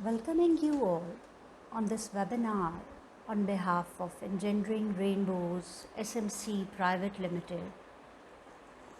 Welcoming you all on this webinar on behalf of Engendering Rainbows SMC Private Limited.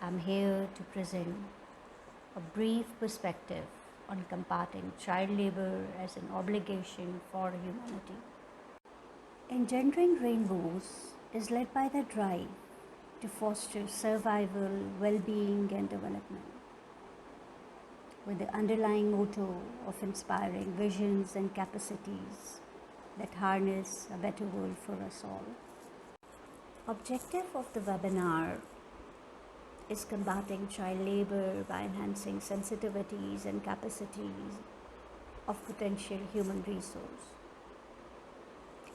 I'm here to present a brief perspective on combating child labor as an obligation for humanity. Engendering Rainbows is led by the drive to foster survival, well-being and development, with the underlying motto of inspiring visions and capacities that harness a better world for us all. Objective of the webinar is combating child labor by enhancing sensitivities and capacities of potential human resource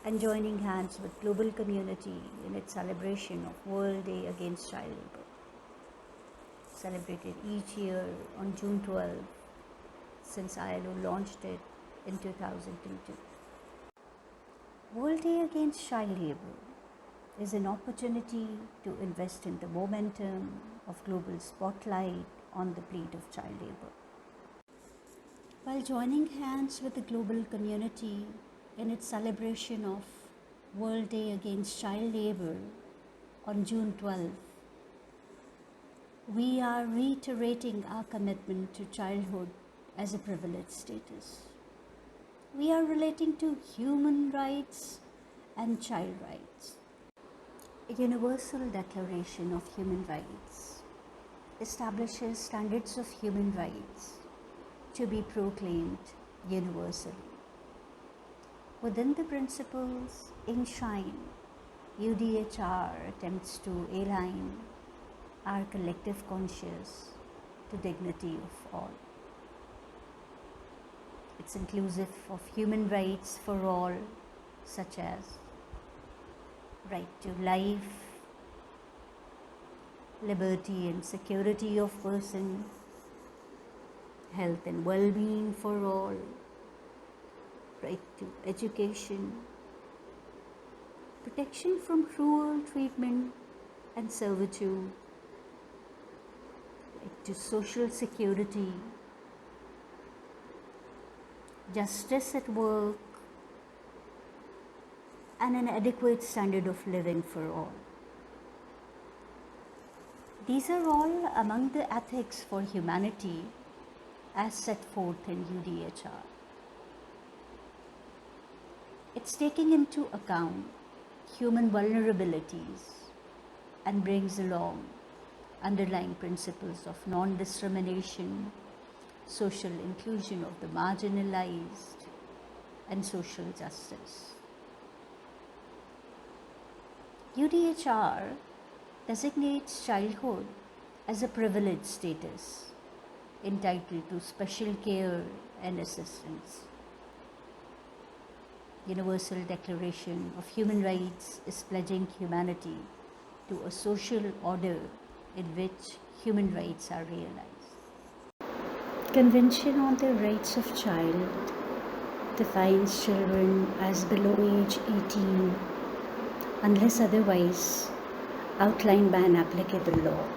and joining hands with global community in its celebration of World Day Against Child Labor, celebrated each year on June 12 since ILO launched it in 2002. World Day Against Child Labor is an opportunity to invest in the momentum of global spotlight on the plight of child labor. While joining hands with the global community in its celebration of World Day Against Child Labor on June 12, we are reiterating our commitment to childhood as a privileged status. We are relating to human rights and child rights. A Universal Declaration of Human Rights establishes standards of human rights to be proclaimed universally. Within the principles enshrined, UDHR attempts to align our collective conscience to dignity of all. It's inclusive of human rights for all, such as right to life, liberty and security of person, health and well-being for all, right to education, protection from cruel treatment and servitude, right to social security, justice at work, and an adequate standard of living for all. These are all among the ethics for humanity as set forth in UDHR. It's taking into account human vulnerabilities and brings along underlying principles of non-discrimination, social inclusion of the marginalized, and social justice. UDHR designates childhood as a privileged status entitled to special care and assistance. Universal Declaration of Human Rights is pledging humanity to a social order in which human rights are realized. Convention on the Rights of Child defines children as below age 18 unless otherwise outlined by an applicable law.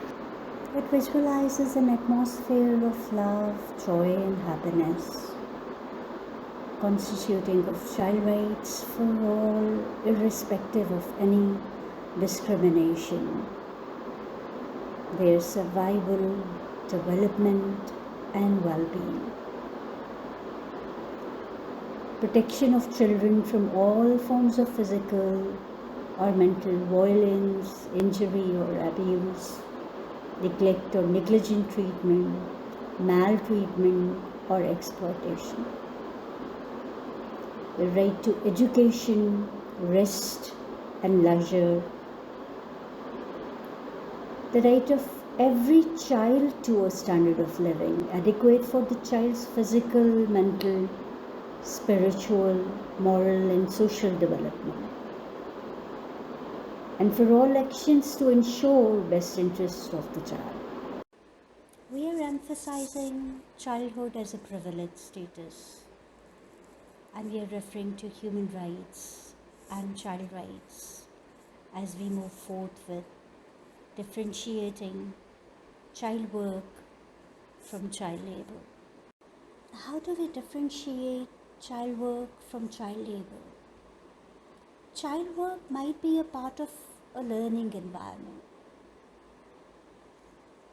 It visualizes an atmosphere of love, joy and happiness, constituting of child rights for all, irrespective of any discrimination, their survival, development and well-being. Protection of children from all forms of physical or mental violence, injury or abuse, neglect or negligent treatment, maltreatment or exploitation. The right to education, rest and leisure. The right of every child to a standard of living adequate for the child's physical, mental, spiritual, moral and social development, and for all actions to ensure best interests of the child. We are emphasizing childhood as a privileged status, and we are referring to human rights and child rights as we move forth with differentiating child work from child labor. How do we differentiate child work from child labor. Child work might be a part of a learning environment.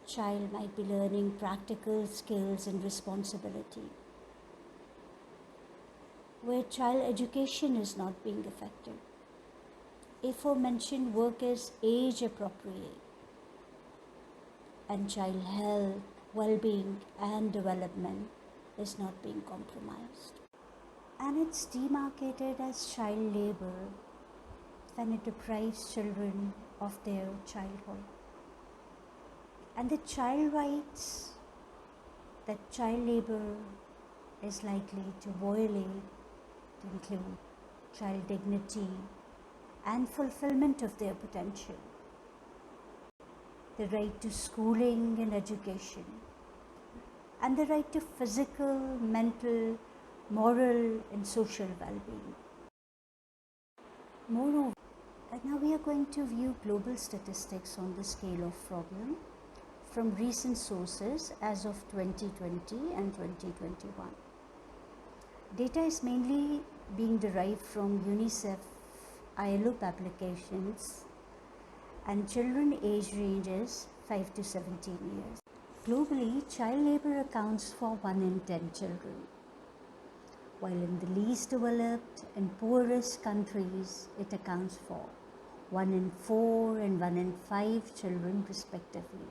Child might be learning practical skills and responsibility, where child education is not being affected. Aforementioned work is age appropriate, and child health, well-being and development is not being compromised. And it's demarcated as child labor when it deprives children of their childhood. And the child rights that child labor is likely to violate include child dignity and fulfillment of their potential, the right to schooling and education, and the right to physical, mental, moral and social well-being. Moreover, now we are going to view global statistics on the scale of problem from recent sources as of 2020 and 2021. Data is mainly being derived from UNICEF ILO publications and children age ranges 5 to 17 years. Globally, child labor accounts for 1 in 10 children, while in the least developed and poorest countries, it accounts for 1 in 4 and 1 in 5 children respectively.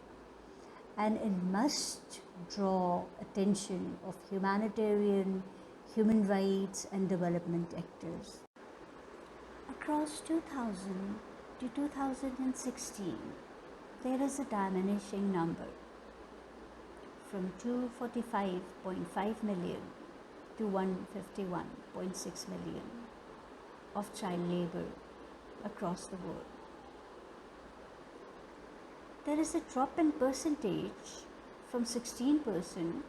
And it must draw attention of humanitarian, human rights and development actors. Across 2000 to 2016, there is a diminishing number from 245.5 million to 151.6 million of child labor across the world. There is a drop in percentage from 16%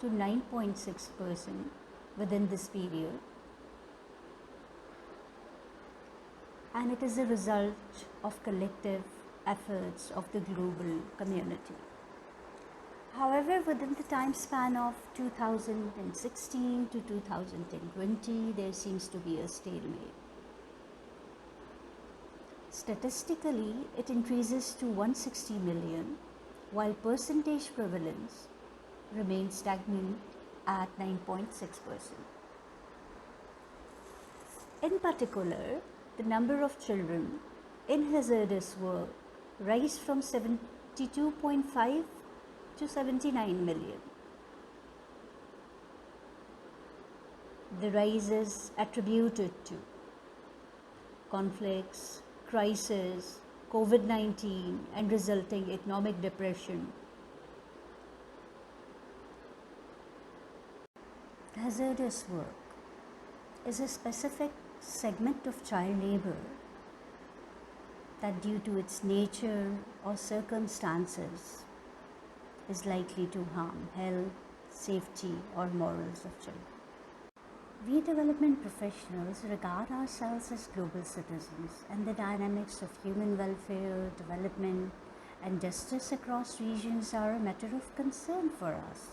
to 9.6% within this period, and it is a result of collective efforts of the global community. However, within the time span of 2016 to 2020, there seems to be a stalemate. Statistically, it increases to 160 million, while percentage prevalence remains stagnant at 9.6%. In particular, the number of children in hazardous work rise from 72.5 to 79 million. The rise is attributed to conflicts, crisis, COVID-19 and resulting economic depression. Hazardous work is a specific segment of child labor that, due to its nature or circumstances, is likely to harm health, safety or morals of children. We development professionals regard ourselves as global citizens, and the dynamics of human welfare, development and justice across regions are a matter of concern for us.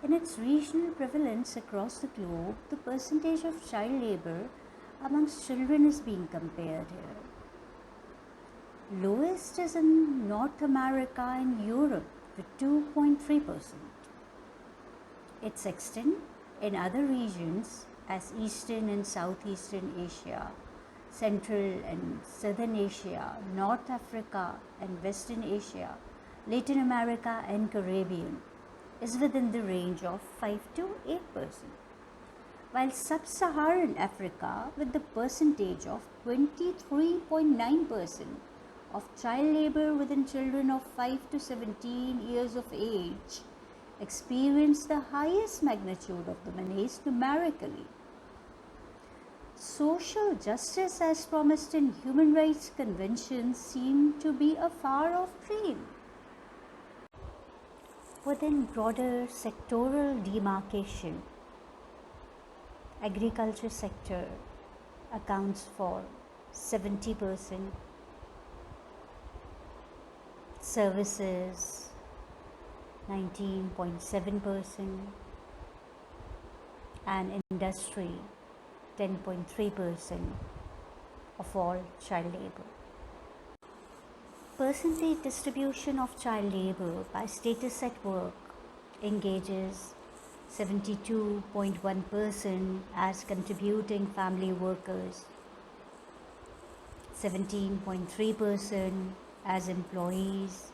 In its regional prevalence across the globe, the percentage of child labor amongst children is being compared here. Lowest is in North America and Europe with 2.3%. Its extent in other regions as Eastern and Southeastern Asia, Central and Southern Asia, North Africa and Western Asia, Latin America and Caribbean is within the range of 5 to 8%, while Sub-Saharan Africa, with the percentage of 23.9% of child labor within children of 5 to 17 years of age, experienced the highest magnitude of the menace numerically. Social justice as promised in human rights conventions seem to be a far-off dream. Within broader sectoral demarcation, agriculture sector accounts for 70%, services 19.7%, and industry 10.3% of all child labor. Percentage distribution of child labor by status at work engages 72.1% as contributing family workers, 17.3% as employees,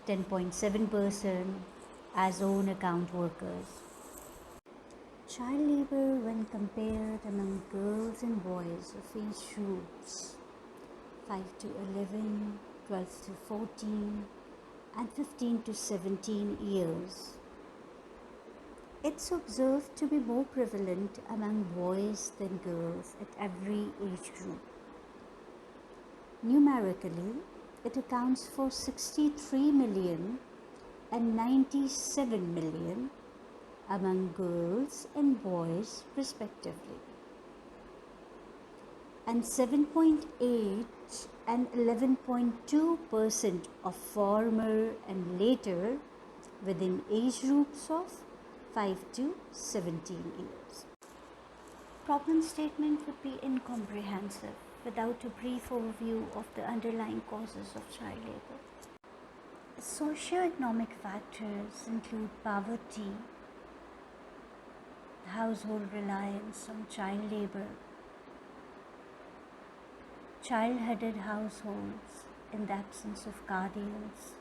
10.7% as own account workers. Child labor, when compared among girls and boys of age groups 5 to 11, 12 to 14, and 15 to 17 years, it's observed to be more prevalent among boys than girls at every age group. Numerically, it accounts for 63 million and 97 million among girls and boys respectively, and 7.8 and 11.2% of former and later within age groups of 5 to 17 years. Problem statement would be incomprehensive without a brief overview of the underlying causes of child labor. Socioeconomic factors include poverty, household reliance on child labor, child-headed households in the absence of guardians,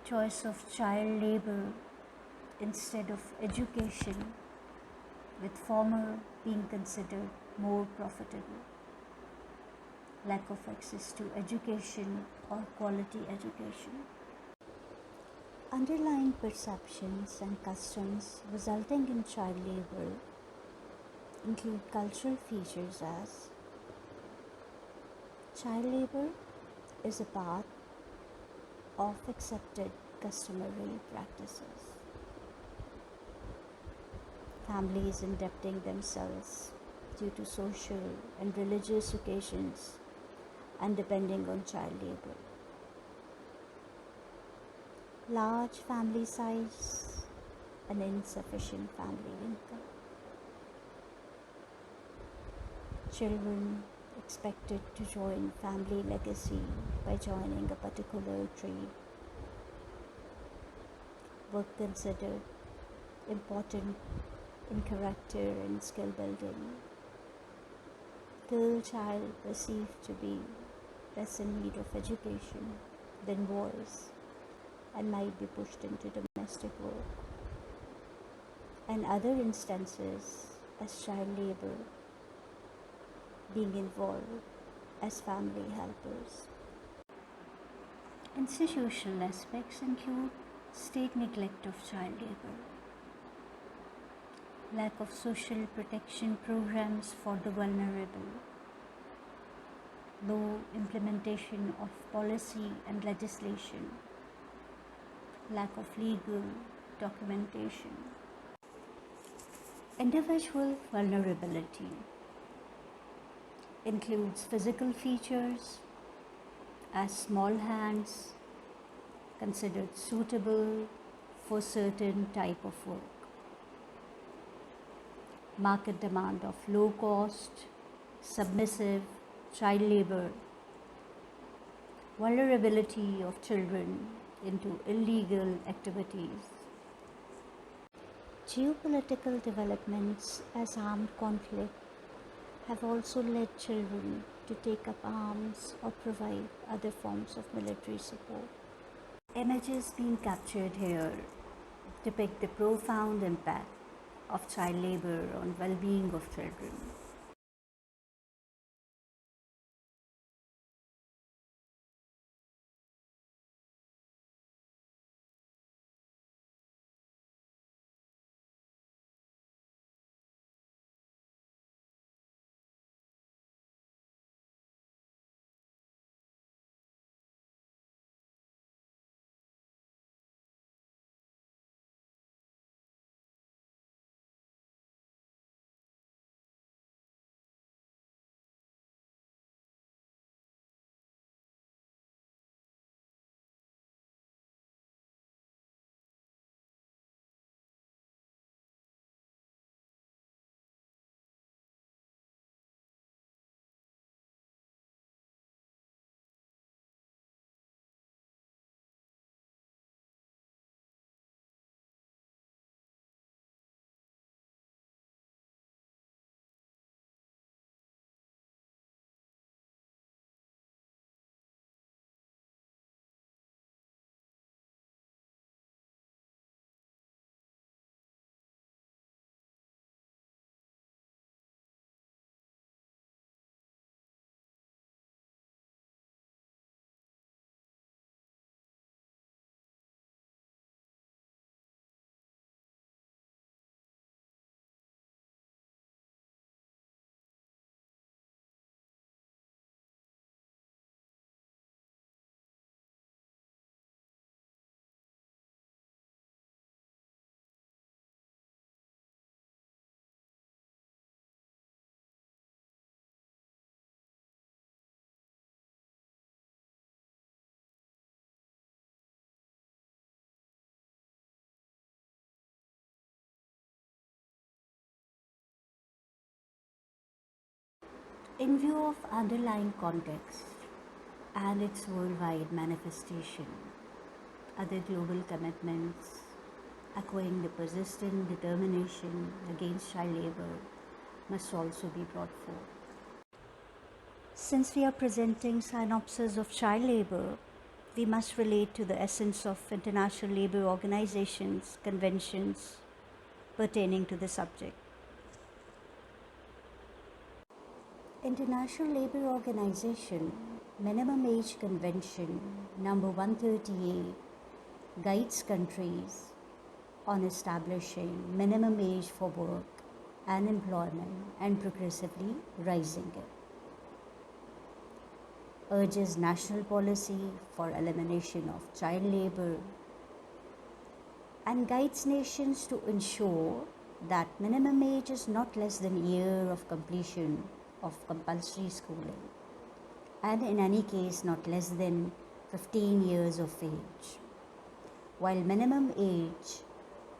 choice of child labor instead of education, with former being considered more profitable, lack of access to education or quality education. Underlying perceptions and customs resulting in child labor include cultural features as child labor is a part of accepted customary practices. Families indebting themselves due to social and religious occasions and depending on child labor. Large family size and insufficient family income. Children expected to join family legacy by joining a particular trade. Work considered important in character and skill building. Girl child perceived to be less in need of education than boys and might be pushed into domestic work. And other instances as child labor being involved as family helpers. Institutional aspects include state neglect of child labor, lack of social protection programs for the vulnerable, low implementation of policy and legislation, lack of legal documentation. Individual vulnerability includes physical features as small hands considered suitable for certain type of work, market demand of low cost, submissive child labor, vulnerability of children into illegal activities. Geopolitical developments as armed conflict have also led children to take up arms or provide other forms of military support. Images being captured here depict the profound impact of child labor on well-being of children. In view of underlying context and its worldwide manifestation, other global commitments echoing the persistent determination against child labor must also be brought forth. Since we are presenting synopsis of child labor, we must relate to the essence of international labor organizations, conventions pertaining to the subject. International Labour Organization Minimum Age Convention number 138 guides countries on establishing minimum age for work and employment and progressively raising it. Urges national policy for elimination of child labor and guides nations to ensure that minimum age is not less than a year of completion of compulsory schooling and in any case not less than 15 years of age, while minimum age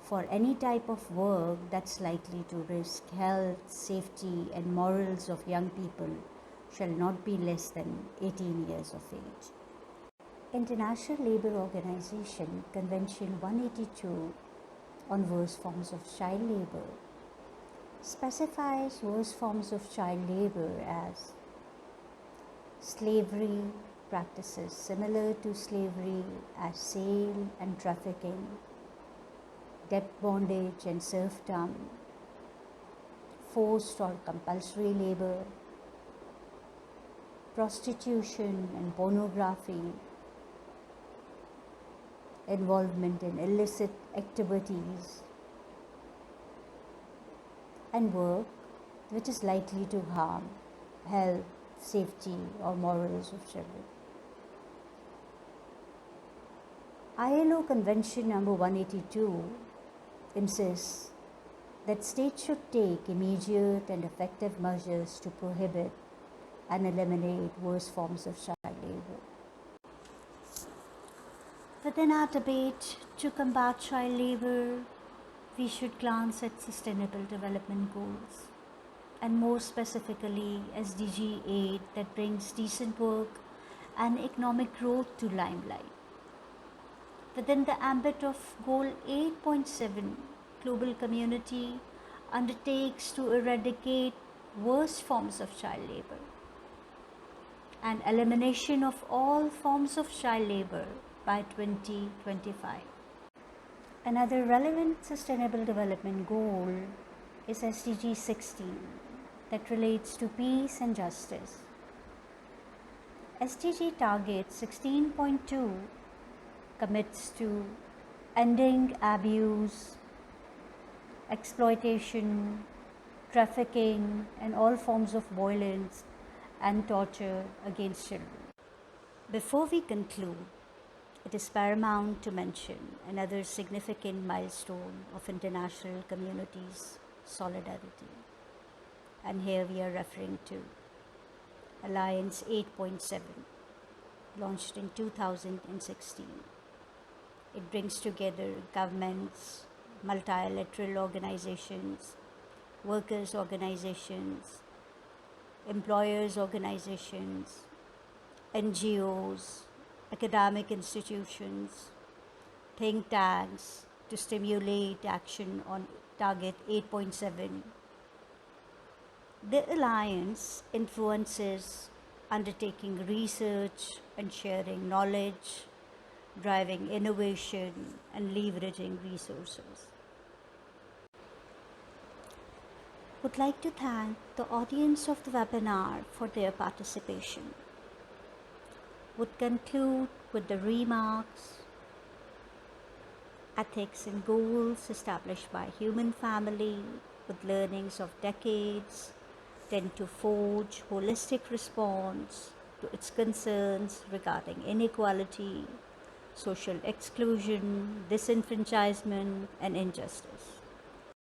for any type of work that's likely to risk health, safety and morals of young people shall not be less than 18 years of age. International Labour Organization Convention 182 on worst forms of child labor specifies worst forms of child labor as slavery practices similar to slavery as sale and trafficking, debt bondage and serfdom, forced or compulsory labor, prostitution and pornography, involvement in illicit activities, and work which is likely to harm health, safety or morals of children. ILO Convention number 182 insists that states should take immediate and effective measures to prohibit and eliminate worst forms of child labor. Within our debate to combat child labor, we should glance at Sustainable Development Goals and more specifically SDG 8 that brings decent work and economic growth to limelight. Within the ambit of Goal 8.7, global community undertakes to eradicate worst forms of child labor and elimination of all forms of child labor by 2025. Another relevant Sustainable Development Goal is SDG 16 that relates to peace and justice. SDG target 16.2 commits to ending abuse, exploitation, trafficking, and all forms of violence and torture against children. Before we conclude, it is paramount to mention another significant milestone of international community's solidarity. And here we are referring to Alliance 8.7, launched in 2016. It brings together governments, multilateral organizations, workers' organizations, employers' organizations, NGOs, academic institutions, think tanks to stimulate action on Target 8.7. The Alliance influences undertaking research and sharing knowledge, driving innovation and leveraging resources. Would like to thank the audience of the webinar for their participation. Would conclude with the remarks: ethics and goals established by human family with learnings of decades tend to forge holistic response to its concerns regarding inequality, social exclusion, disenfranchisement, and injustice.